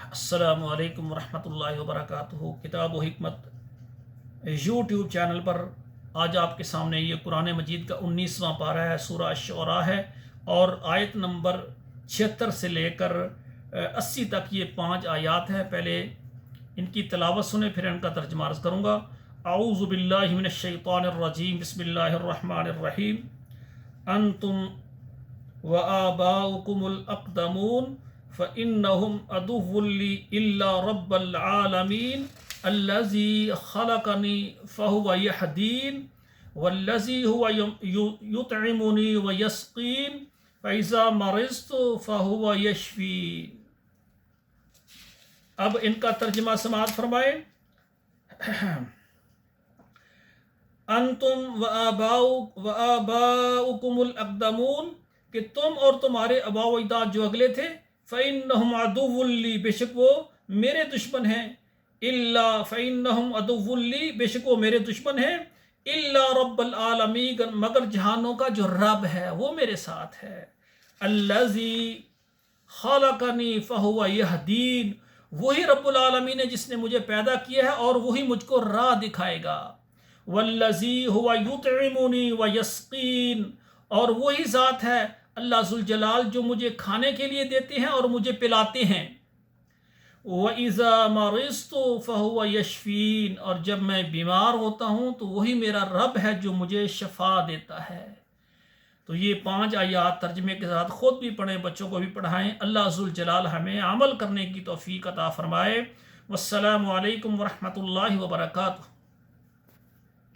السلام علیکم ورحمۃ اللہ وبرکاتہ۔ کتاب و حکمت یوٹیوب چینل پر آج آپ کے سامنے یہ قرآن مجید کا 19واں پارہ ہے، سورہ الشعراء ہے، اور آیت نمبر 76 سے لے کر 80 تک یہ 5 آیات ہیں۔ پہلے ان کی تلاوت سنیں، پھر ان کا ترجمہ عرض کروں گا۔ اعوذ باللہ من الشیطان الرجیم، بسم اللہ الرحمن الرحیم۔ انتم وآباؤکم الاقدمون فإنهم عدو لي إلا رب العالمين الذي خلقني فهو يهدين والذي هو يطعمني ويسقين فإذا مرضت فهو يشفين۔ اب ان کا ترجمہ سماعت فرمائے۔ انتم وآباؤکم الاقدمون، کہ تم اور تمہارے آباء و اجداد جو اگلے تھے، فَإِنَّهُمْ عَدُوٌّ لِّي، بے شک وہ میرے دشمن ہیں، فَإِنَّهُمْ عَدُوٌّ لِّي، بے شک وہ میرے دشمن ہیں، إِلَّا رَبَّ الْعَالَمِينَ، مگر جہانوں کا جو رب ہے وہ میرے ساتھ ہے۔ الَّذِي خَلَقَنِي فَهُوَ يَهْدِينِ، وہی رب العالمین ہے جس نے مجھے پیدا کیا ہے اور وہی مجھ کو راہ دکھائے گا۔ وَالَّذِي هُوَ يُطْعِمُنِي وَيَسْقِينِ، اور وہی ذات ہے اللہ ذوالجلال جو مجھے کھانے کے لیے دیتے ہیں اور مجھے پلاتے ہیں۔ وَإِذَا مَرِضْتُ فَهُوَ يَشْفِينِ، اور جب میں بیمار ہوتا ہوں تو وہی میرا رب ہے جو مجھے شفا دیتا ہے۔ تو یہ 5 آیات ترجمے کے ساتھ خود بھی پڑھیں، بچوں کو بھی پڑھائیں۔ اللہ ذوالجلال ہمیں عمل کرنے کی توفیق عطا فرمائے۔ والسلام علیکم ورحمۃ اللہ وبرکاتہ۔